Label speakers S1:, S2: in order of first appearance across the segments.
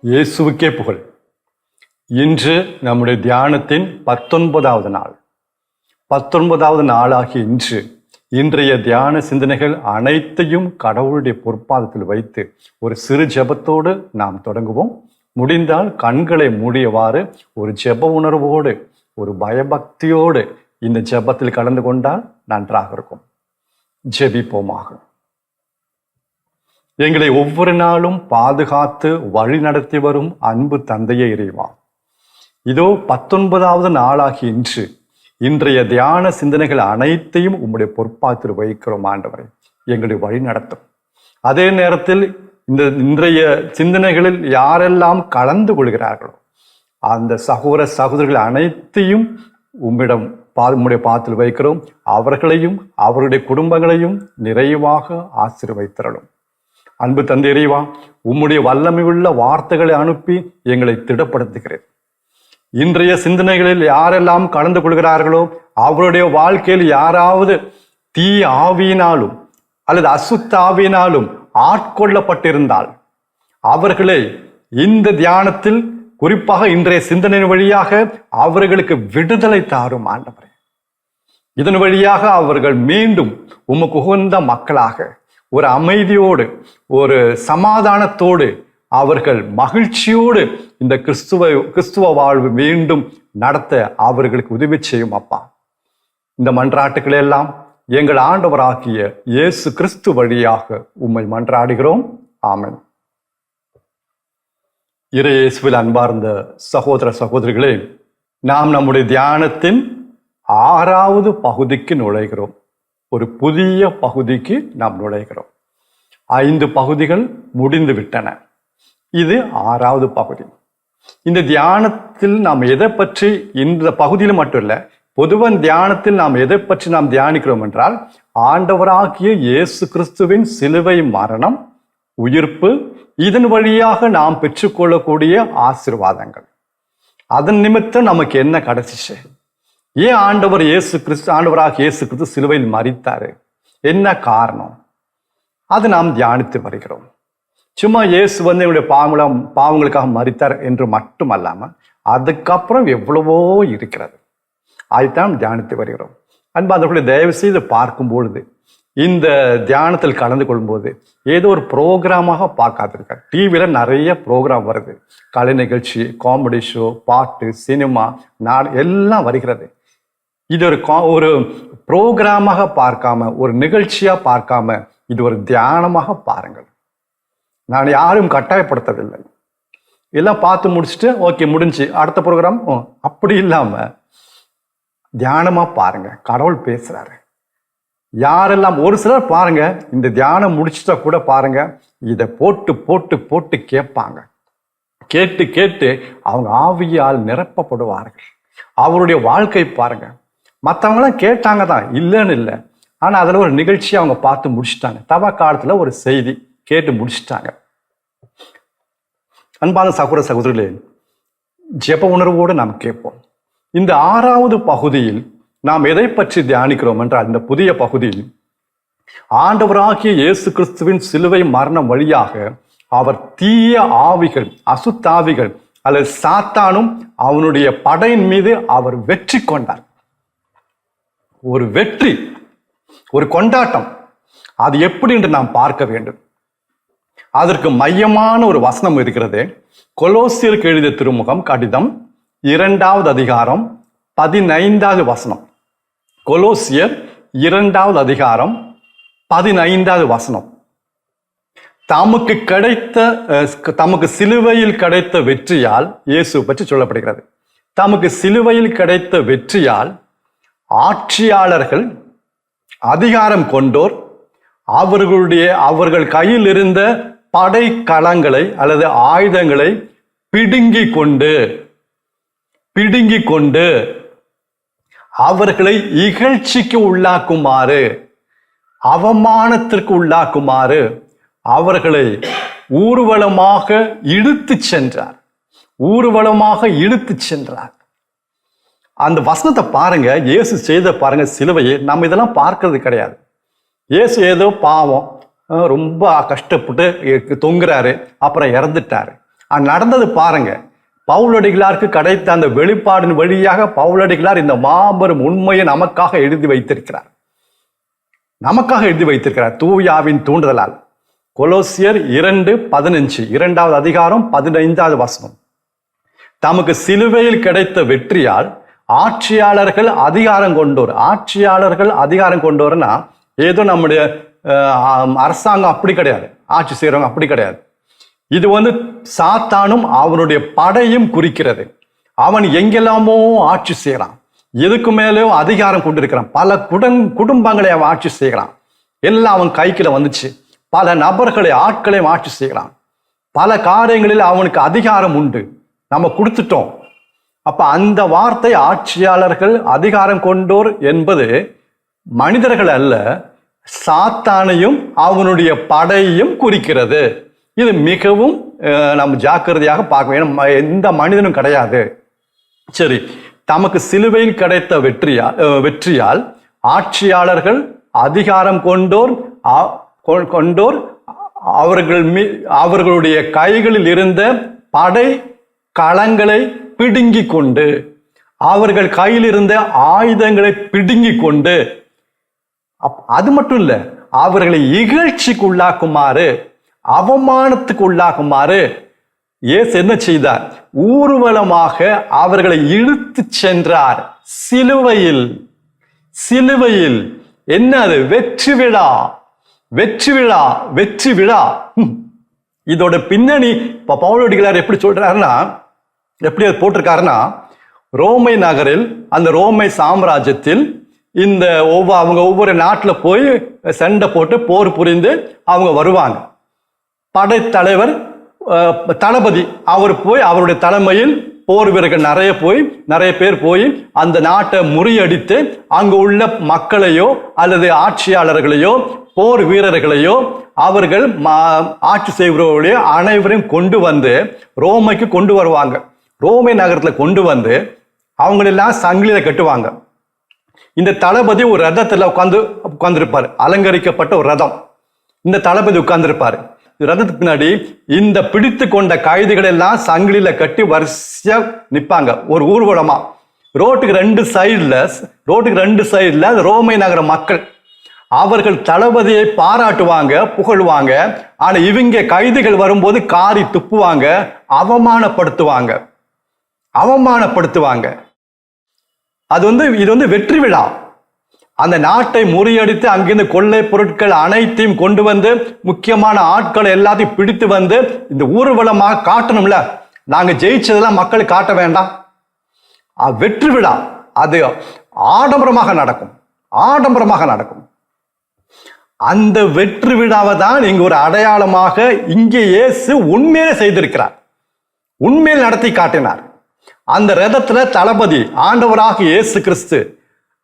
S1: இயேசுவுக்கே புகழ். இன்று நம்முடைய தியானத்தின் 19வது நாள். 19வது நாளாகிய இன்றைய தியான சிந்தனைகள் அனைத்தையும் கடவுளுடைய பொற்பாதத்தில் வைத்து ஒரு சிறு ஜெபத்தோடு நாம் தொடங்குவோம். முடிந்தால் கண்களை மூடியவாறு ஒரு ஜெப உணர்வோடு, ஒரு பயபக்தியோடு இந்த ஜெபத்தில் கலந்து கொண்டால் நன்றாக இருக்கும். ஜெபிப்போமாக. எங்களை ஒவ்வொரு நாளும் பாதுகாத்து வழி நடத்தி வரும் அன்பு தந்தையே இறைவா, இதோ 19வது நாளாகி இன்றைய தியான சிந்தனைகள் அனைத்தையும் உம்முடைய பொற்பாத்தில் வைக்கிறோம். ஆண்டவரை எங்களை வழி நடத்தும். அதே நேரத்தில் இன்றைய சிந்தனைகளில் யாரெல்லாம் கலந்து கொள்கிறார்களோ அந்த சகோதரர்கள் அனைத்தையும் உம்முடைய பாதத்தில் வைக்கிறோம். அவர்களையும் அவருடைய குடும்பங்களையும் நிறைவாக ஆசீர்வதித்தருளும். அன்பு தந்தை இறைவா, உம்முடைய வல்லமை உள்ள வார்த்தைகளை அனுப்பி எங்களை திடப்படுத்துகிறேன். இன்றைய சிந்தனைகளில் யாரெல்லாம் கலந்து கொள்கிறார்களோ அவருடைய வாழ்க்கையில் யாராவது தீ ஆவியினாலும் அல்லது அசுத்த ஆவியினாலும் ஆட்கொள்ளப்பட்டிருந்தால் அவர்களை இந்த தியானத்தில், குறிப்பாக இன்றைய சிந்தனை வழியாக அவர்களுக்கு விடுதலை தாரும் ஆண்டவரே. இதன் வழியாக அவர்கள் மீண்டும் உமக்கு உகந்த மக்களாக, ஒரு அமைதியோடு, ஒரு சமாதானத்தோடு, அவர்கள் மகிழ்ச்சியோடு இந்த கிறிஸ்துவ வாழ்வு மீண்டும் நடத்த அவர்களுக்கு உதவி செய்யும் அப்பா. இந்த மன்றாட்டுக்களை எல்லாம் எங்கள் ஆண்டவராகிய இயேசு கிறிஸ்து வழியாக உம்மை மன்றாடுகிறோம். ஆமென். இறையேசுவில் அன்பார்ந்த சகோதர சகோதரிகளே, நாம் நம்முடைய தியானத்தின் 6வது பகுதிக்கு நுழைகிறோம். ஒரு புதிய பகுதிக்கு நாம் நுழைகிறோம். 5 பகுதிகள் முடிந்து விட்டன. இது 6வது பகுதி. இந்த தியானத்தில் நாம் எதை பற்றி, இந்த பகுதியில் மட்டும் இல்லை, பொதுவான தியானத்தில் நாம் எதை பற்றி நாம் தியானிக்கிறோம் என்றால், ஆண்டவராகிய இயேசு கிறிஸ்துவின் சிலுவை மரணம், உயிர்ப்பு, இதன் வழியாக நாம் பெற்றுக்கொள்ளக்கூடிய ஆசீர்வாதங்கள். அதன் நிமித்தம் நமக்கு என்ன கிடைச்சிச்சு? ஏன் ஆண்டவராக இயேசு கிறிஸ்து சிலுவையில் மரித்தாரு? என்ன காரணம்? அது நாம் தியானித்து வருகிறோம். சும்மா இயேசு என்னுடைய பாவங்களுக்காக மரித்தார் என்று மட்டும் அல்லாமல் அதுக்கப்புறம் எவ்வளவோ இருக்கிறது. அதைத்தான் தியானித்து வருகிறோம். அன்பார்ந்தவர்களே, தயவு செய்து பார்க்கும் பொழுது, இந்த தியானத்தில் கலந்து கொள்ளும்போது ஏதோ ஒரு ப்ரோக்ராமாக பார்க்காதிருக்க. டிவியில நிறைய ப்ரோக்ராம் வருது. கலை நிகழ்ச்சி, காமெடி ஷோ, பாட்டு, சினிமா, எல்லாம் வருகிறது. இது ஒரு ப்ரோக்ராமாக பார்க்காம, ஒரு நிகழ்ச்சியா பார்க்காம, இது ஒரு தியானமாக பாருங்கள். நான் யாரும் கட்டாயப்படுத்தவில்லை. எல்லாம் பார்த்து முடிச்சுட்டு ஓகே முடிஞ்சு அடுத்த ப்ரோக்ராம், அப்படி இல்லாம தியானமா பாருங்க. கடவுள் பேசுறாரு. யாரெல்லாம், ஒரு சிலர் பாருங்க, இந்த தியானம் முடிச்சுட்டா கூட பாருங்க, இதை போட்டு போட்டு போட்டு கேட்பாங்க. கேட்டு கேட்டு அவங்க ஆவியால் நிரப்பப்படுவார்கள். அவருடைய வாழ்க்கை பாருங்க. மற்றவங்களாம் கேட்டாங்க தான், இல்லைன்னு இல்லை. ஆனா அதுல ஒரு நிகழ்ச்சியை அவங்க பார்த்து முடிச்சுட்டாங்க. தவ காலத்துல ஒரு செய்தி கேட்டு முடிச்சுட்டாங்க. அன்பான சகோதர சகோதரிகளே, ஜெப உணர்வோடு நாம் கேட்போம். இந்த 6வது பகுதியில் நாம் எதை பற்றி தியானிக்கிறோம் என்றால், இந்த புதிய பகுதியில் ஆண்டவராகிய இயேசு கிறிஸ்துவின் சிலுவை மரணம் வழியாக அவர் தீய ஆவிகள், அசுத்தாவிகள் அல்லது சாத்தானும் அவனுடைய படையின் மீது அவர் வெற்றி கொண்டார். ஒரு வெற்றி, ஒரு கொண்டாட்டம். அது எப்படி என்று நாம் பார்க்க வேண்டும். அதற்கு மையமான ஒரு வசனம் இருக்கிறது. கொலோசியருக்கு எழுதிய திருமுகம் கடிதம் 2வது அதிகாரம் 15வது வசனம். கொலோசியர் 2வது அதிகாரம் 15வது வசனம். தமக்கு சிலுவையில் கிடைத்த வெற்றியால், இயேசு பற்றி சொல்லப்படுகிறது. தமக்கு சிலுவையில் கிடைத்த வெற்றியால் ஆட்சியாளர்கள், அதிகாரம் கொண்டோர் அவர்கள் கையில் இருந்த படைக்கலங்களை அல்லது ஆயுதங்களை பிடுங்கிக் கொண்டு அவர்களை இகழ்ச்சிக்கு உள்ளாக்குமாறு, அவமானத்திற்கு உள்ளாக்குமாறு அவர்களை ஊர்வலமாக இழுத்து சென்றார். அந்த வசனத்தை பாருங்க. இயேசு செய்த பாருங்க சிலுவையை. நம்ம இதெல்லாம் பார்க்கறது கிடையாது. இயேசு ஏதோ பாவம், ரொம்ப கஷ்டப்பட்டு தொங்குறாரு, அப்புறம் இறந்துட்டாரு. நடந்தது பாருங்க. பவுலடிகளாருக்கு கிடைத்த அந்த வெளிப்பாடின் வழியாக பவுலடிகளார் இந்த மாபெரும் உண்மையை நமக்காக எழுதி வைத்திருக்கிறார். தூயாவின் தூண்டுதலால். கொலோசியர் 2:15, 2வது அதிகாரம் 15வது வசனம். தமக்கு சிலுவையில் கிடைத்த வெற்றியால் ஆட்சியாளர்கள் அதிகாரம் கொண்டோர்னா ஏதோ நம்முடைய அரசாங்கம் அப்படி கிடையாது, ஆட்சி செய்யறவங்க அப்படி கிடையாது. இது சாத்தானும் அவனுடைய படையும் குறிக்கிறது. அவன் எங்கெல்லாமோ ஆட்சி செய்யறான், எதுக்கு மேலேயும் அதிகாரம் கொண்டிருக்கிறான். பல குடும்பங்களை அவன் ஆட்சி செய்கிறான். எல்லாம் அவன் கைக்குள்ள வந்துச்சு. பல நபர்களை ஆட்களையும் ஆட்சி செய்கிறான். பல காரியங்களில் அவனுக்கு அதிகாரம் உண்டு, நம்ம கொடுத்துட்டோம். அப்ப அந்த வார்த்தை ஆட்சியாளர்கள் அதிகாரம் கொண்டோர் என்பது மனிதர்கள் அல்ல, சாத்தானையும் அவனுடைய படையையும் குறிக்கிறது. இது மிகவும் நம்ம ஜாக்கிரதையாக பார்க்க வேண்டும். எந்த மனிதனும் கிடையாது. சரி, தமக்கு சிலுவையில் கிடைத்த வெற்றியால் ஆட்சியாளர்கள் அதிகாரம் கொண்டோர் அவர்களுடைய கைகளில் இருந்த படை களங்களை பிடுங்கி கொண்டு, அவர்கள் கையில் இருந்த ஆயுதங்களை பிடுங்கி கொண்டு, அது மட்டும் இல்ல, அவர்களை இகழ்ச்சிக்கு உள்ளாக்குமாறு, அவமானத்துக்கு உள்ளாக்குமாறு இயேசு என்ன செய்தார்? ஊர்வலமாக அவர்களை இழுத்து சென்றார். சிலுவையில் என்ன அது? வெற்றி விழா. இதோட பின்னணி பவுலடிகளார் எப்படி சொல்றாருன்னா, எப்படி அது போட்டிருக்காருன்னா, ரோமை நகரில், அந்த ரோமை சாம்ராஜ்யத்தில் இந்த அவங்க ஒவ்வொரு நாட்டில் போய் சண்டை போட்டு போர் புரிந்து அவங்க வருவாங்க. படைத்தலைவர் தளபதி அவர் போய் அவருடைய தலைமையில் போர் வீரர்கள் நிறைய பேர் போய் அந்த நாட்டை முறியடித்து அங்கு உள்ள மக்களையோ அல்லது ஆட்சியாளர்களையோ போர் வீரர்களையோ அவர்கள் ஆட்சி செய்வர்களுடைய அனைவரையும் கொண்டு வந்து ரோமைக்கு கொண்டு வருவாங்க. ரோமை நகரத்துல கொண்டு வந்து அவங்களெல்லாம் சங்கிலியில கட்டுவாங்க. இந்த தளபதி ஒரு ரதத்துல உட்கார்ந்துருப்பாரு, அலங்கரிக்கப்பட்ட ஒரு ரதம். இந்த தளபதி உட்கார்ந்துருப்பாரு. ரதத்துக்கு பின்னாடி இந்த பிடித்து கொண்ட கைதிகள் எல்லாம் சங்கிலியில கட்டி வரிசையா நிற்பாங்க ஒரு ஊர்வலமா. ரோட்டுக்கு ரெண்டு சைடுல ரோமை நகர மக்கள் அவர்கள் தளபதியை பாராட்டுவாங்க, புகழ்வாங்க. ஆனா இவங்க கைதிகள் வரும்போது காரி துப்புவாங்க, அவமானப்படுத்துவாங்க. இது வெற்றி விழா. அந்த நாட்டை முறியடித்து அங்கிருந்து கொள்ளை பொருட்கள் அனைத்தையும் கொண்டு வந்து முக்கியமான ஆட்களை எல்லாத்தையும் பிடித்து வந்து இந்த ஊர்வலமாக காட்டணும்ல. நாங்க ஜெயிச்சதெல்லாம் மக்களுக்கு காட்ட வேண்டாம். வெற்றி விழா அது ஆடம்பரமாக நடக்கும். அந்த வெற்றி விழாவை தான் இங்க ஒரு அடையாளமாக இங்கே இயேசு உண்மையிலே செய்திருக்கிறார், உண்மையில் நடத்தி காட்டினார். அந்த ரதத்துல தளபதி ஆண்டவராக இயேசு கிறிஸ்து,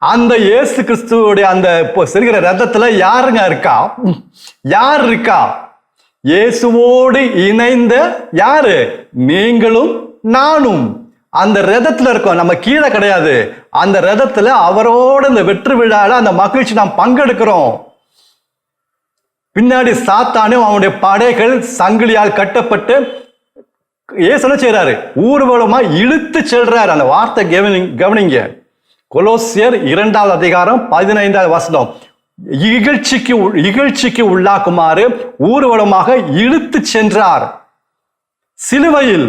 S1: அந்த இயேசு கிறிஸ்துவோடைய அந்த செல்கிற ரதத்துல யாருங்க இருக்கா? இயேசுவோடு இணைந்த யாரு? நீங்களும் நானும் அந்த ரதத்துல இருக்கோம். நம்ம கீழே கிடையாது. அந்த ரதத்துல அவரோட இந்த வெற்றி விழால அந்த மகிழ்ச்சி நாம் பங்கெடுக்கிறோம். பின்னாடி சாத்தானும் அவனுடைய படைகள் சங்கிலியால் கட்டப்பட்டு இயேசு என்ன செய்யறாரு? ஊர்வலமா இழுத்து செல்றாரு. அந்த வார்த்தை கவனிங்க. கொலோசியர் 2வது அதிகாரம் 15வது வசனம். இகழ்ச்சிக்கு உள்ளாக்குமாறு ஊர்வலமாக இழுத்து சென்றார். சிலுவையில்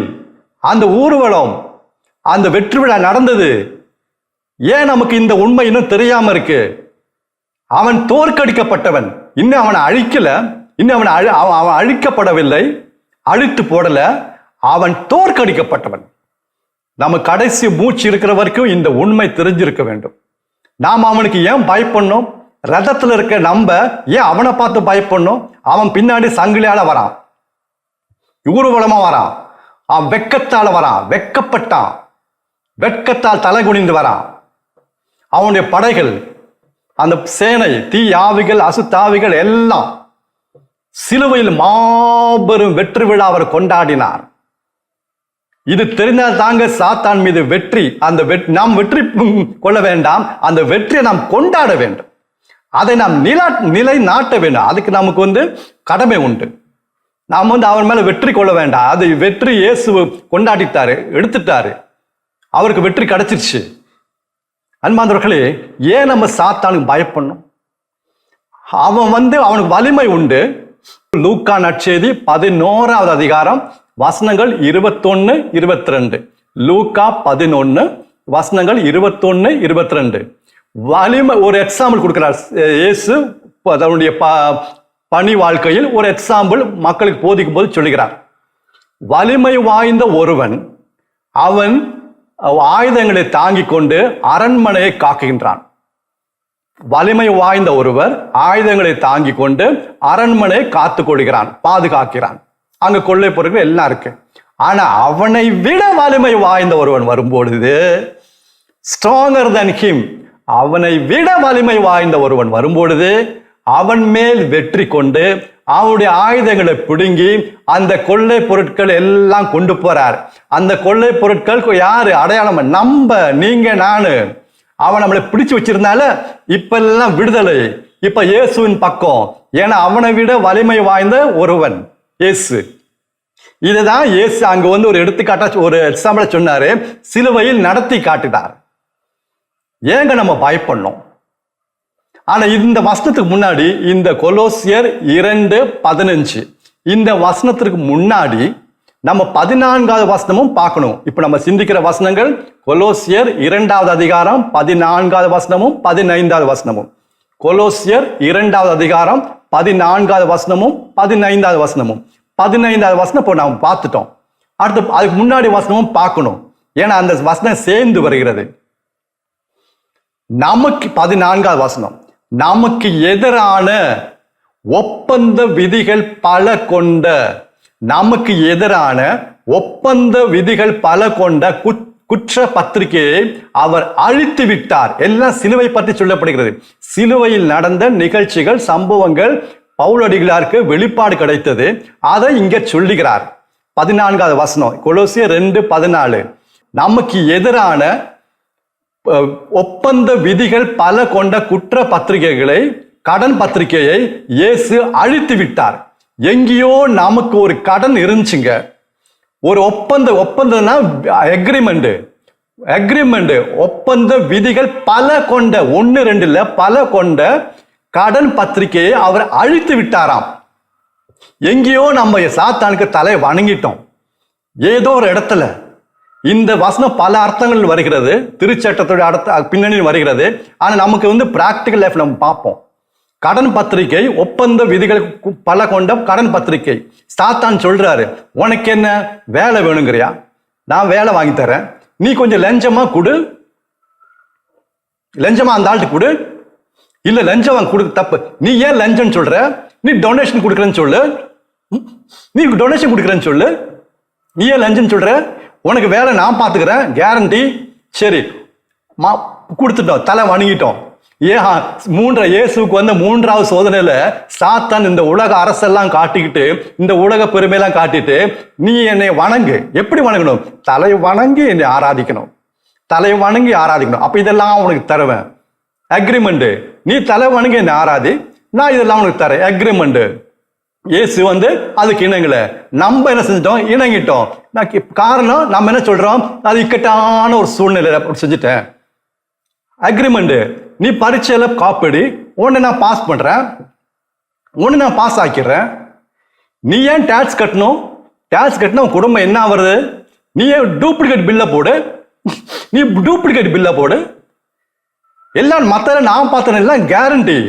S1: அந்த ஊர்வலம், அந்த வெற்றி விழா நடந்தது. ஏன் நமக்கு இந்த உண்மை இன்னும் தெரியாம இருக்கு? அவன் தோற்கடிக்கப்பட்டவன், இன்னும் அவனை அழிக்கல, இன்னும் அவன் அழிக்கப்படவில்லை, அழித்து போடல. அவன் தோற்கடிக்கப்பட்டவன். நம்ம கடைசி மூச்சு இருக்கிற வரைக்கும் இந்த உண்மை தெரிஞ்சிருக்க வேண்டும். நாம் அவனுக்கு ஏன் பயப்படணும்? ரதத்துல இருக்க நம்ம ஏன் அவனை பார்த்து பயப்படணும்? அவன் பின்னாடி சங்கிலியால வரான், ஊர்வலமா வரான், அவன் வெக்கத்தால வரான், வெட்கத்தால் தலை குனிந்து வரான். அவனுடைய படைகள், அந்த சேனை, தீ ஆவிகள், அசுத்தாவிகள் எல்லாம் சிலுவையில் மாபெரும் வெற்றி விழா அவர் கொண்டாடினார். இது தெரிந்தால் தாங்க சாத்தான் மீது வெற்றி. நாம் வெற்றி கொள்ள வேண்டாம், அந்த வெற்றியை நாம் கொண்டாட வேண்டும், அதை நாம் நிலை நாட்ட வேண்டும். அதுக்கு நமக்கு கடமை உண்டு. நாம் அவன் மேல வெற்றி கொள்ள வேண்டாம். அது வெற்றி இயேசு கொண்டாடிட்டாரு, எடுத்துட்டாரு, அவருக்கு வெற்றி கிடைச்சிருச்சு. அன்பார்ந்தவர்களே, ஏன் நம்ம சாத்தானுக்கு பயப்படணும்? அவனுக்கு வலிமை உண்டு. லூக்கா நற்செய்தி 11வது அதிகாரம் வசனங்கள் 21, 22. லூக்கா 11 வசனங்கள் 21, 22. வலிமை ஒரு எக்ஸாம்பிள் கொடுக்கிறார் இயேசு. அதனுடைய பணி வாழ்க்கையில் ஒரு எக்ஸாம்பிள் மக்களுக்கு போதிக்கும் போது சொல்லுகிறார். வலிமை வாய்ந்த ஒருவன் அவன் ஆயுதங்களை தாங்கிக் கொண்டு அரண்மனையை காக்குகின்றான். வலிமை வாய்ந்த ஒருவர் ஆயுதங்களை தாங்கிக் கொண்டு அரண்மனையை காத்துக் கொள்கிறான், பாதுகாக்கிறான். அங்க கொள்ளை பொருட்கள் எல்லாம் இருக்கு. ஆனா அவனை விட வலிமை வாய்ந்த ஒருவன் வரும்பொழுது, ஸ்ட்ராங்கர் than him, அவனை விட வலிமை வாய்ந்த ஒருவன் வரும்பொழுது அவன் மேல் வெற்றி கொண்டு அவனுடைய ஆயுதங்களை பிடுங்கி அந்த கொள்ளை பொருட்கள் எல்லாம் கொண்டு போறார். அந்த கொள்ளை பொருட்கள் யாரு அடையாளம்? நீங்க நானு. அவன் நம்மளை பிடிச்சு வச்சிருந்தால இப்ப எல்லாம் விடுதலை. இப்ப இயேசுவின் பக்கம். ஏன்னா அவனை விட வலிமை வாய்ந்த ஒருவன் இயேசு. இதுதான் இயேசு அங்க ஒரு எடுத்துக்காட்டா ஒரு எக்ஸாம்பிள் சொன்னாரு, சிலுவையில் நடத்தி காட்டினார். ஏங்க நம்ம பயப்படணும்? ஆனா இந்த வசனத்துக்கு முன்னாடி இந்த கொலோசியர் 2:15 இந்த வசனத்திற்கு முன்னாடி நம்ம 14வது வசனமும் பார்க்கணும். இப்ப நம்ம சிந்திக்கிற வசனங்கள் கொலோசியர் 2வது அதிகாரம் 14வது வசனமும் 15வது வசனமும். கொலோசியர் 2வது அதிகாரம் 14வது வசனமும் 15வது வசனமும். 15வது வசனம் இப்போ நாம் பார்த்துட்டோம். அடுத்து அதுக்கு முன்னாடி வசனமும் பார்க்கணும். ஏன்னா அந்த வசனம் சேர்ந்து வருகிறது. நமக்கு 14வது வசனம், நமக்கு எதிரான ஒப்பந்த விதிகள் பல கொண்ட, நமக்கு எதிரான ஒப்பந்த விதிகள் பல கொண்ட குற்ற பத்திரிகையை அவர் அழித்து விட்டார். எல்லாம் சிலுவை பற்றி சொல்லப்படுகிறது. சிலுவையில் நடந்த நிகழ்ச்சிகள், சம்பவங்கள் பவுலடிகளாருக்கு வெளிப்பாடு கிடைத்தது. அதை இங்க சொல்லுகிறார். 14வது வசனம் கொலோசியர் 2:14. நமக்கு எதிரான ஒப்பந்த விதிகள் பல கொண்ட குற்ற பத்திரிகைகளை, கடன் பத்திரிகையை இயேசு அழித்து விட்டார். எங்கேயோ நமக்கு ஒரு கடன் இருந்துச்சுங்க. ஒரு ஒப்பந்தம்னா அக்ரிமெண்ட், ஒப்பந்த விதிகள் பல கொண்ட, 1 2 இல்ல, பல கொண்ட கடன் பத்திரிகையை அவர் அழித்து விட்டாராம். எங்கேயோ நம்ம சாத்தானுக்கு தலை வணங்கிட்டோம். ஏதோ ஒரு இடத்துல இந்த வசனம் பல அர்த்தங்கள் வருகிறது, திருச்சட்டத்துடைய அர்த்த பின்னணியில் வருகிறது. ஆனா நமக்கு பிராக்டிக்கல் லைஃப் நம்ம பார்ப்போம். கடன் பத்திரிகை, ஒப்பந்த விதிகள் பல கொண்ட கடன் பத்திரிகை. சாத்தான் சொல்றாரு, உனக்கு என்ன வேலை வேணுங்கிறியா? நான் வேலை வாங்கி தரேன், நீ கொஞ்சம் லஞ்சமா கொடு, லஞ்சமா அந்த ஆள்கிட்ட கொடு. இல்ல லஞ்சம் வாங்க கொடுக்க தப்பு, நீ ஏன் லஞ்சம் சொல்ற? நீ டொனேஷன் கொடுக்குறேன்னு சொல்லு, நீ டொனேஷன் கொடுக்குறேன்னு சொல்லு, நீ ஏன் லஞ்சம் சொல்ற? உனக்கு வேலை நான் பார்த்துக்கிறேன், கேரண்டி. சரி, கொடுத்துட்டோம், தலை வணங்கிட்டோம். இயேசுக்கு 3வது சோதனையில சாத்தான் இந்த உலக அரசெல்லாம் காட்டிக்கிட்டு, இந்த உலக பெருமையெல்லாம் காட்டிட்டு, நீ என்னை வணங்கு. எப்படி வணங்கணும்? தலை வணங்கி என்னை ஆராதிக்கணும், தலை வணங்கி ஆராதிக்கணும். அப்ப இதெல்லாம் உனக்கு தருவேன். அக்ரிமெண்ட், நீ தலை வணங்கி என்னை ஆராதி, நான் இதெல்லாம் உனக்கு தரேன். அக்ரிமெண்ட். இயேசு அதுக்கு இணங்கல. நம்ம என்ன செஞ்சிட்டோம்? இணங்கிட்டோம். காரணம் நம்ம என்ன சொல்றோம்? அது இக்கட்டான ஒரு சூழ்நிலை செஞ்சுட்டேன். அக்ரிமெண்ட், நீ பரீட்சையில காப்பீடு, ஒன்னு நான் பாஸ் பண்றேன், ஒன்னு நான் பாஸ் ஆக்கிடுறேன். நீ ஏன் டாக்ஸ் கட்டணும்? டாக்ஸ் கட்டினா உன் குடும்பம் என்ன வருது? நீ ஏன் டூப்ளிகேட் பில்ல போடு, நீ டூப்ளிகேட் பில்ல போடு. எல்லாம் மத்த நான் பார்த்தேன், எல்லாம் கேரண்டி.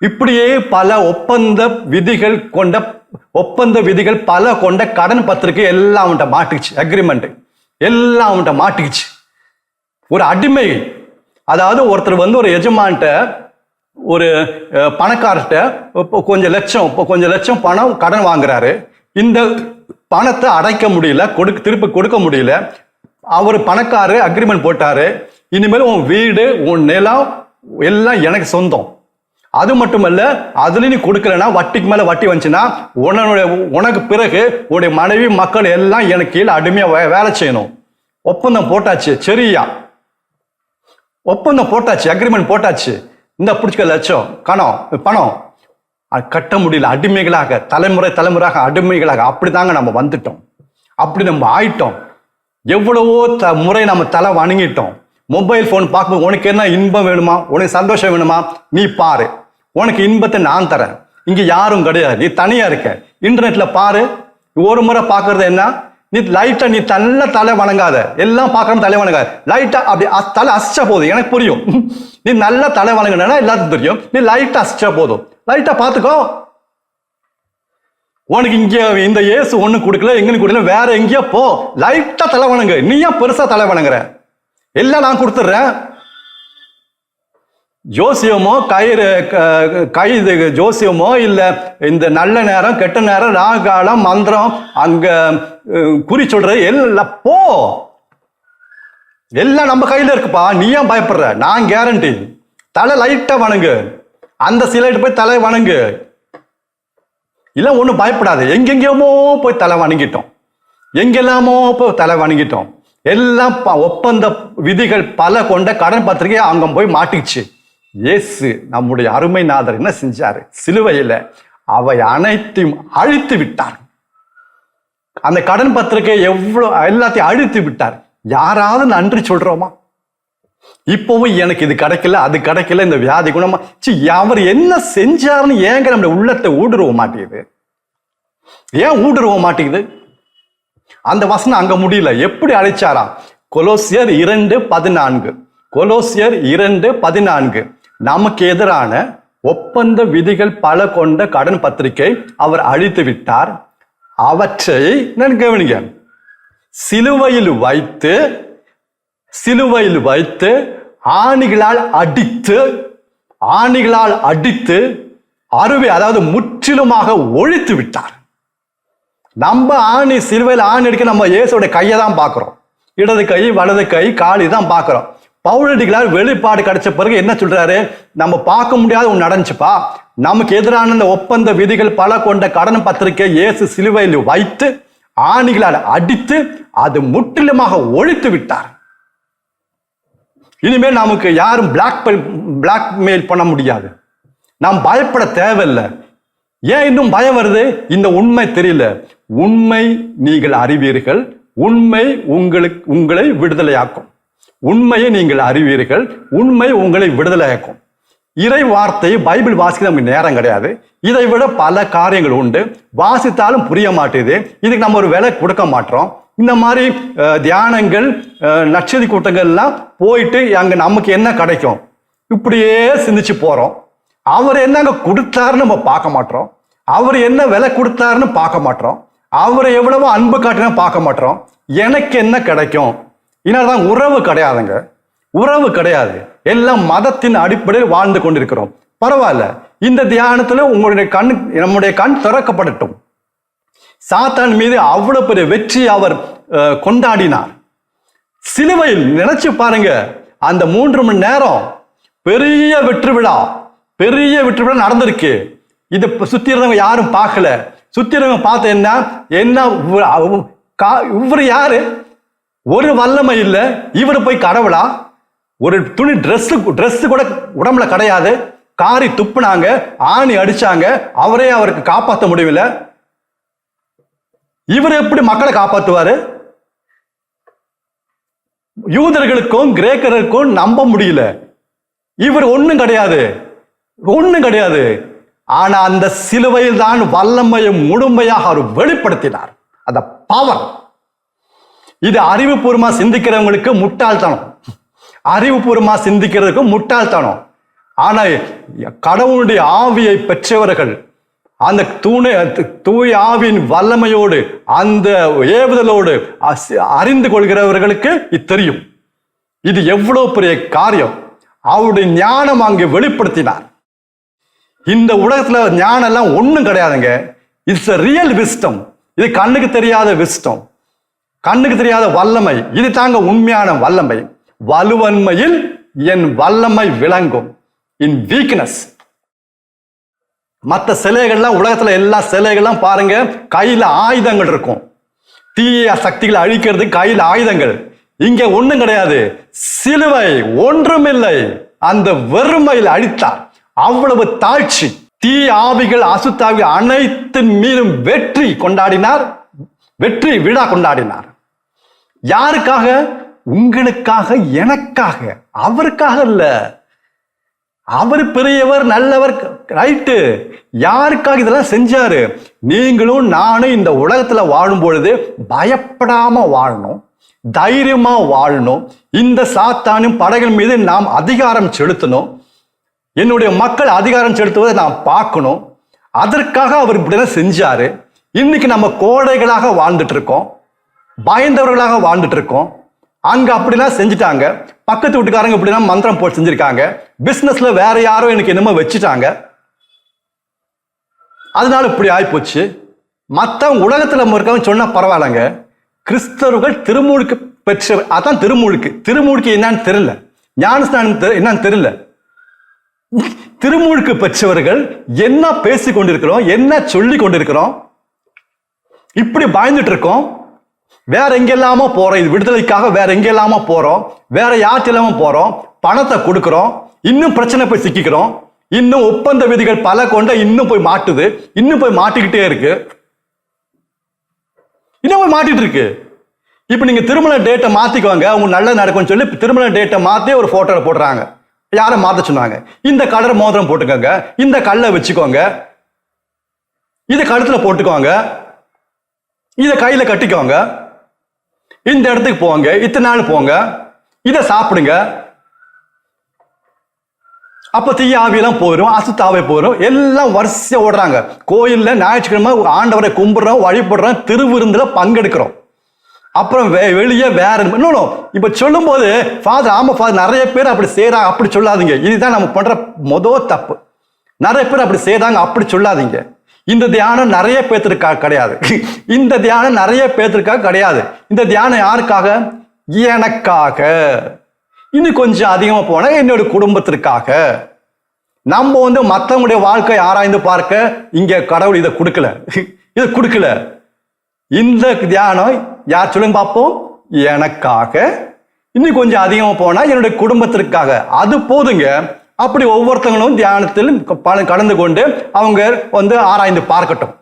S1: இப்படியே பல ஒப்பந்த விதிகள் கொண்ட, ஒப்பந்த விதிகள் பல கொண்ட கடன் பத்திரிகை எல்லாம் அவன்கிட்ட மாட்டிக்கிச்சு. அக்ரிமெண்ட் எல்லாம் அவன்கிட்ட மாட்டிக்கிச்சு. ஒரு அடிமை, அதாவது ஒருத்தர் ஒரு எஜமான்ட்ட, ஒரு பணக்காரர்கிட்ட கொஞ்சம் லட்சம் பணம் கடன் வாங்குறாரு. இந்த பணத்தை அடைக்க முடியல, திருப்பி கொடுக்க முடியல. அவர் பணக்காரரு அக்ரிமெண்ட் போட்டாரு, இனிமேல் உன் வீடு, உன் நிலம் எல்லாம் எனக்கு சொந்தம். அது மட்டுமல்ல, அதுல நீ கொடுக்கலன்னா, வட்டிக்கு மேல வட்டி வந்துச்சுன்னா, உனக்கு பிறகு உன்னுடைய மனைவி மக்கள் எல்லாம் எனக்கு கீழே அடிமையா வேலை செய்யணும். ஒப்பந்தம் போட்டாச்சு. சரியா, ஒப்பந்தம் போட்டாச்சு, அக்ரிமெண்ட் போட்டாச்சு. இந்த பிடிச்சிக்க லட்சம் பணம். கட்ட முடியல, அடிமைகளாக தலைமுறை தலைமுறையாக அடிமைகளாக அப்படிதாங்க நம்ம வந்துட்டோம். அப்படி நம்ம ஆயிட்டோம். எவ்வளவோ முறை நம்ம தலை வணங்கிட்டோம். மொபைல் போன் பார்க்கும்போது உனக்கு என்ன இன்பம் வேணுமா, உனக்கு சந்தோஷம் வேணுமா, நீ பாரு, உனக்கு இன்பத்தை நான் தரேன், இங்க யாரும் கிடையாது, நீ தனியா இருக்க, இன்டர்நெட்ல பாரு. ஒரு முறை பாக்குறது என்ன, நீ லைட்டா நீ தலை வணங்காத, எல்லாம் பார்க்கணும் தலை வணங்காத, லைட்டா அப்படி தலை அசிச்சா போதும், எனக்கு புரியும். நீ நல்ல தலை வணங்கினா எல்லாத்துக்கும் தெரியும். நீ லைட்டா அசிச்சா போதும், லைட்டா பாத்துக்கோ. உனக்கு இங்க இந்த இயேசு ஒண்ணு கொடுக்கல, எங்கன்னு கொடுக்கல, வேற எங்கேயோ போ, லைட்டா தலை வணங்கு. நீ ஏன் பெருசா தலை வணங்குற, எல்லாம் நான் கொடுத்துட்றேன். ஜோசியமோ கைது ஜோசியமோ இல்ல இந்த நல்ல நேரம் கெட்ட நேரம் ராகாலம் மந்திரம் அங்க குறி சொல்றது எல்லாம் போ, எல்லாம் நம்ம கையில இருக்குப்பா. நீ ஏன் பயப்படுற, நான் கேரண்டி. தலை லைட்டா வணங்கு, அந்த சிலைட்டு போய் தலை வணங்கு, இல்ல ஒண்ணும் பயப்படாது. எங்கெங்கேயுமோ போய் தலை வணங்கிட்டோம், எங்கெல்லாமோ போய் தலை வணங்கிட்டோம். எல்லாம் ஒப்பந்த விதிகள் பல கொண்ட கடன் பத்திரிகை அங்க போய் மாட்டிச்சு. இயேசு நம்முடைய அருமை நாதர் என்ன செஞ்சாரு, சிலுவையில அவை அனைத்தையும் அழித்து விட்டார். அந்த கடன் பத்திரிகை எல்லாத்தையும் அழித்து விட்டார். யாராவது நன்றி சொல்றோமா? இப்பவும் எனக்கு இது கிடைக்கல, அது கிடைக்கல, இந்த வியாதி குணமா, அவர் என்ன செஞ்சாருன்னு ஏங்க நம்ம உள்ளத்தை ஊடுருவ மாட்டேங்குது? ஏன் ஊடுருவ மாட்டேங்குது? அந்த வசனம் அங்க முடியல. எப்படி அழைச்சாரா? கொலோசியர் 2:14, கொலோசியர் 2:14, நமக்கு எதிரான ஒப்பந்த விதிகள் பல கொண்ட கடன் பத்திரிகை அவர் அழித்து விட்டார். அவற்றை கவனிங்க, சிலுவையில் வைத்து ஆணிகளால் அடித்து அருவி, அதாவது முற்றிலுமாக ஒழித்து விட்டார். நம்ம சிலுவையில் ஆணி அடிக்க நம்ம இயேசுடைய கையை தான் பார்க்கிறோம், இடது கை வலது கை காலி தான் பார்க்கிறோம். பவுலடிகளார் வெளிப்பாடு கிடைச்ச பிறகு என்ன சொல்றாரு, நம்ம பார்க்க முடியாத ஒன்று நடந்துச்சுப்பா, நமக்கு எதிரான இந்த ஒப்பந்த விதிகள் பல கொண்ட கடன் பத்திரிகை இயேசு சிலுவையில் வைத்து ஆணிகளால் அடித்து அது முற்றிலுமாக ஒழித்து விட்டார். இனிமேல் நமக்கு யாரும் பிளாக்மெயில் பண்ண முடியாது, நாம் பயப்பட தேவையில்லை. ஏன் இன்னும் பயம் வருது? இந்த உண்மை தெரியல. உண்மை நீங்கள் அறிவீர்கள், உண்மை உங்களை விடுதலையாக்கும். உண்மையை நீங்கள் அறிவீர்கள், உண்மை உங்களை விடுதலையாக்கும். இறை வார்த்தையை பைபிள் வாசிக்க நமக்கு நேரம் கிடையாது. இதை விட பல காரியங்கள் உண்டு, வாசித்தாலும் புரிய மாட்டேது. இதுக்கு நம்ம ஒரு விலை கொடுக்க மாட்டோம். இந்த மாதிரி தியானங்கள் நட்சதி கூட்டங்கள்லாம் போயிட்டு அங்க நமக்கு என்ன கிடைக்கும் இப்படியே சிந்திச்சு போறோம். அவர் என்னங்க கொடுத்தாருன்னு நம்ம பார்க்க மாட்டோம், அவர் என்ன விலை கொடுத்தாருன்னு பார்க்க மாட்டோம், அவரை எவ்வளவோ அன்பு காட்டினா பார்க்க மாட்டோம். எனக்கு என்ன கிடைக்கும்? இதனால்தான் உறவு கிடையாதுங்க, உறவு கிடையாது. எல்லாம் மதத்தின் அடிப்படையில் வாழ்ந்து கொண்டிருக்கிறோம். பரவாயில்ல, இந்த தியானத்துல நம்முடைய கண் திறக்கப்படட்டும். சாத்தான் மீது அவ்வளவு பெரிய வெற்றி அவர் கொண்டாடினார். சிலுவையில் நினைச்சு பாருங்க, அந்த 3 மணி நேரம் பெரிய வெற்றி விழா நடந்திருக்கு. இது சுத்தி இருந்தவங்க யாரும் பார்க்கல. சுத்தி இருந்தவங்க பார்த்த என்ன இவர் யாரு? ஒரு வல்லமை இல்ல. இவர் போய் கடவுளா? ஒரு துணி ட்ரெஸ் கூட உடம்புல கிடையாது. காரி துப்புனாங்க, ஆணி அடிச்சாங்க, அவருக்கு காப்பாற்ற முடியல. இவர் எப்படி மக்களை காப்பாற்றுவாரு? யூதர்களுக்கும் கிரேக்கர்களுக்கும் நம்ப முடியல. இவர் ஒண்ணும் கிடையாது. ஆனா அந்த சிலுவையில் தான் வல்லமையை முழுமையாக அவர் வெளிப்படுத்தினார். அந்த பவர். இது அறிவுபூர்வமா சிந்திக்கிறவங்களுக்கு முட்டாள்தனம். ஆனா கடவுளுடைய ஆவியை பெற்றவர்கள், அந்த தூய ஆவியின் வல்லமையோடு அந்த ஏவுதலோடு அறிந்து கொள்கிறவர்களுக்கு இது தெரியும். இது எவ்வளவு பெரிய காரியம். அவருடைய ஞானம் அங்கே வெளிப்படுத்தினார். இந்த உலகத்துல ஞானம் எல்லாம் ஒண்ணும் கிடையாதுங்க. It's a real wisdom. இது கண்ணுக்கு தெரியாத விஸ்டம், கண்ணுக்கு தெரியாத வல்லமை. இது தாங்க உண்மையான வல்லமை. வலுவன்மையில் என் வல்லமை விளங்கும். இன் வீக்னஸ். மற்ற சிலைகள்லாம், உலகத்துல எல்லா சிலைகள்லாம் பாருங்க, கையில ஆயுதங்கள் இருக்கும். தீய சக்திகளை அழிக்கிறது கையில் ஆயுதங்கள். இங்க ஒண்ணும் கிடையாது. சிலுவை ஒன்றுமில்லை, அந்த வெறுமையில் அழித்தார். அவ்வளவு தாழ்ச்சி. தீ ஆவிகள் அசுத்தாவி அனைத்தின் மீதும் வெற்றி கொண்டாடினார், வெற்றி விழா கொண்டாடினார். யாருக்காக? உங்களுக்காக, எனக்காக, அவருக்காக இல்ல. அவர் பெரியவர், நல்லவர், ரைட்டு. யாருக்காக இதெல்லாம் செஞ்சாரு? நீங்களும் நானும் இந்த உலகத்துல வாழும் பொழுது பயப்படாம வாழணும், தைரியமா வாழணும். இந்த சாத்தானும் படைகள் மீது நாம் அதிகாரம் செலுத்தணும். என்னுடைய மக்கள் அதிகாரம் செலுத்துவதை நாம் பார்க்கணும். அதற்காக அவர் இப்படிதான் செஞ்சாரு. இன்னைக்கு நம்ம கோடைகளாக வாழ்ந்துட்டு இருக்கோம், பயந்தவர்களாக வாழ்ந்துட்டு இருக்கோம். அங்க அப்படிலாம் செஞ்சுட்டாங்க. பக்கத்து வீட்டுக்காரங்க இப்படிலாம் மந்திரம் போட்டு செஞ்சிருக்காங்க. பிசினஸ்ல வேற யாரோ எனக்கு என்னமோ வச்சுட்டாங்க, அதனால இப்படி ஆயிப்போச்சு. மற்ற உலகத்துல இருக்கவங்க சொன்னா பரவாயில்லங்க. கிறிஸ்தவர்கள் திருமுழுக்கு பெற்ற, அதான் திருமுழுக்கு. திருமுழுக்கு என்னன்னு தெரியல, ஞானஸ்நானம் என்னன்னு தெரியல. திருமுழுக்கு பெற்றவர்கள் என்ன பேசி கொண்டிருக்கிறோம், என்ன சொல்லி கொண்டிருக்கிறோம், இப்படி பயந்துட்டு இருக்கோம். வேற எங்கெல்லாமோ போறோம், இது விடுதலைக்காக வேற எங்கெல்லாமோ போறோம், வேற யார்ட்டெல்லாமோ போறோம், பணத்தை கொடுக்கிறோம், இன்னும் பிரச்சனை போய் சிக்கிக்கிறோம், இன்னும் ஒப்பந்த விதிகள் பல கொண்ட இன்னும் போய் மாட்டுது, இன்னும் போய் மாட்டிக்கிட்டே இருக்கு, இன்னும் போய் மாட்டிட்டு இருக்கு. இப்ப நீங்க திருமண டேட்டை மாத்திக்குவாங்க, அவங்க நல்லது நடக்கும்னு சொல்லி திருமண டேட்டை மாத்தி ஒரு போட்டோல போடுறாங்க. யாரை மாத்த சொன்னாங்க? இந்த கலர் மோதிரம் போட்டுக்கோங்க, இந்த கல்லை வச்சுக்கோங்க, இதை கழுத்துல போட்டுக்கோங்க, இதை கையில கட்டிக்கோங்க, இந்த இடத்துக்கு போங்க, இத்தனை நாள் போங்க, இதை சாப்பிடுங்க. அப்ப தீய ஆவியெல்லாம் போயிடும், அசுத்தாவை போயிடும். எல்லாம் வரிசையா ஓடுறாங்க. கோயில்ல ஞாயிற்றுக்கிழமை ஆண்டவரை கும்பிடுறோம், வழிபடுறோம், திருவிருந்துல பங்கெடுக்கிறோம். அப்புறம் வெளியே வேற இன்னொன்னு இப்ப சொல்லும் போது ஃபாதர், ஆமா ஃபாதர், நிறைய பேர் அப்படி செய்யறாங்க, அப்படி சொல்லாதீங்க. இதுதான் நம்ம பண்ற மொதல் தப்பு. நிறைய பேர் அப்படி செய்யறாங்க, அப்படி சொல்லாதீங்க. இந்த தியானம் நிறைய பேத்திற்காக கிடையாது. இந்த தியானம் நிறைய பேத்திற்காக கிடையாது. இந்த தியானம் யாருக்காக? எனக்காக. இன்னும் கொஞ்சம் அதிகமா போனா என்னோட குடும்பத்திற்காக. நம்ம மற்றவங்களுடைய வாழ்க்கை ஆராய்ந்து பார்க்க இங்க கடவுள் இதை கொடுக்கல, இதை கொடுக்கல. இந்த தியானம் யார் சொல்லுங்க பார்ப்போம்? எனக்காக. இன்னும் கொஞ்சம் அதிகமா போனா என்னுடைய குடும்பத்திற்காக. அது போதுங்க. அப்படி ஒவ்வொருத்தங்களும் தியானத்தில் கடந்து கொண்டு அவங்க ஆராய்ந்து பார்க்கட்டும்.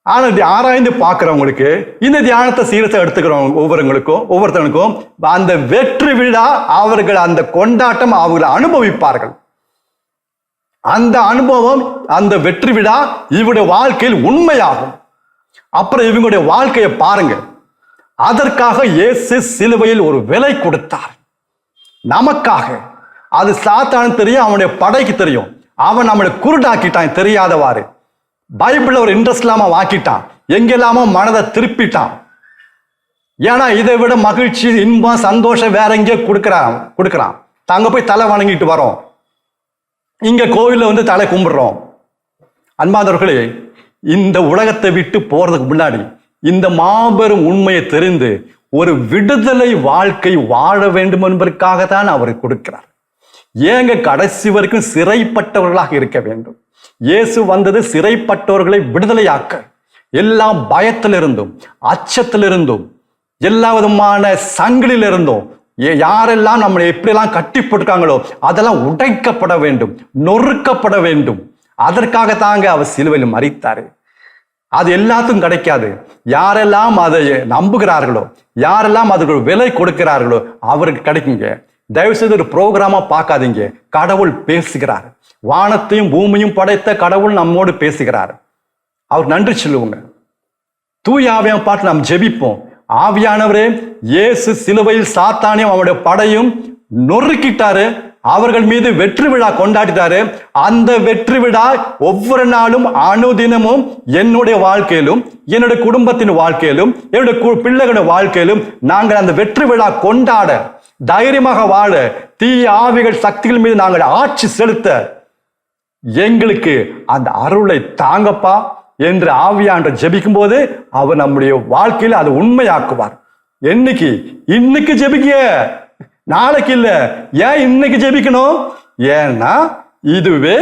S1: ஆனா ஆராய்ந்து பார்க்கிறவங்களுக்கு, இந்த தியானத்தை சீரியஸா எடுத்துக்கிறவங்க ஒவ்வொருத்தவங்களுக்கும் அந்த வெற்றி விழா, அவர்கள் அந்த கொண்டாட்டம் அவர்கள் அனுபவிப்பார்கள். அந்த அனுபவம், அந்த வெற்றி விழா இவருடைய வாழ்க்கையில் உண்மையாகும். அப்புறம் இவங்களுடைய வாழ்க்கையை பாருங்க. அதற்காக இயேசு சிலுவையில் ஒரு விலை கொடுத்தார் நமக்காக. அது சாத்தானுக்கு தெரியும், அவனுடைய படைக்கு தெரியும். அவன் நம்மளை குருடாக்கிட்டான், தெரியாதவாறு. பைபிள்ல ஒரு இன்ட்ரெஸ்ட் இல்லாம வாக்கிட்டான், எங்கெல்லாமோ மனதை திருப்பிட்டான். ஏன்னா இதை விட மகிழ்ச்சி, இன்பம், சந்தோஷம் வேற எங்கேயோ கொடுக்குறான். தாங்க போய் தலை வணங்கிட்டு வரோம், இங்க கோவில்ல தலை கும்பிடுறோம். அன்பாதவர்களே, இந்த உலகத்தை விட்டு போறதுக்கு முன்னாடி இந்த மாபெரும் உண்மையை தெரிந்து ஒரு விடுதலை வாழ்க்கை வாழ வேண்டும் என்பதற்காக தான் அவர் கொடுக்கிறார். ஏங்க கடைசி வரைக்கும் சிறைப்பட்டவர்களாக இருக்க வேண்டும். இயேசு வந்தது சிறைப்பட்டவர்களை விடுதலையாக்க. எல்லா பயத்திலிருந்தும், அச்சத்திலிருந்தும், எல்லா விதமான சங்கிலிருந்தும், யாரெல்லாம் நம்மளை எப்படியெல்லாம் கட்டி போட்டிருக்காங்களோ அதெல்லாம் உடைக்கப்பட வேண்டும், நொறுக்கப்பட வேண்டும். அதற்காக தாங்க அவர் சிலுவையில் மரித்தாரு. அது எல்லாத்துக்கும் கிடைக்காது. யாரெல்லாம் அதை நம்புகிறார்களோ, யாரெல்லாம் அதுக்கு விலை கொடுக்கிறார்களோ அவருக்கு கிடைக்குங்க. தயவு செய்து ஒரு ப்ரோக்ராமா பார்க்காதீங்க. கடவுள் பேசுகிறார். வானத்தையும் பூமியும் படைத்த கடவுள் நம்மோடு பேசுகிறார். அவர் நன்றி சொல்லுவோங்க. தூய ஆவியான் பார்த்து நாம் ஜெபிப்போம். ஆவியானவரே, இயேசு சிலுவையில் சாத்தானையும் அவருடைய படையும் நொறுக்கிட்டாரு, அவர்கள் மீது வெற்றி விழா கொண்டாடிட்டாரு. அந்த வெற்றி விழா ஒவ்வொரு நாளும் அனுதினமும் என்னுடைய வாழ்க்கையிலும், என்னுடைய குடும்பத்தின் வாழ்க்கையிலும், என்னுடைய பிள்ளைகளுடைய வாழ்க்கையிலும் நாங்கள் அந்த வெற்றி விழா கொண்டாட, தைரியமாக வாழ, தீய ஆவிகள் சக்திகள் மீது நாங்கள் ஆட்சி செலுத்த எங்களுக்கு அந்த அருளை தாங்கப்பா என்று ஆவியாண்ட ஜெபிக்கும் போது அவர் நம்முடைய வாழ்க்கையில் அதை உண்மையாக்குவார். இன்னைக்கு ஜெபிக்க, நாளைக்கு இல்ல. ஏன் இன்னைக்கு ஜெபிக்கணும்? ஏன்னா இதுவே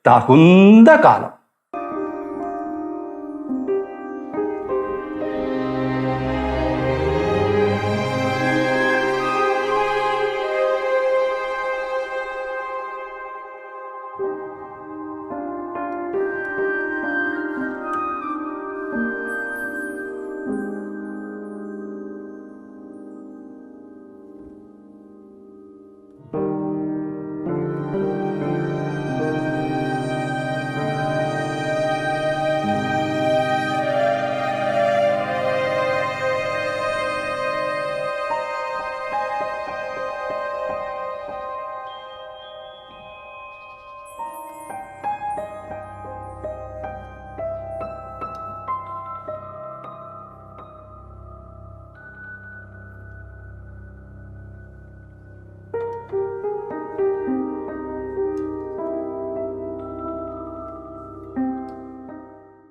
S1: தகுந்த காலம்.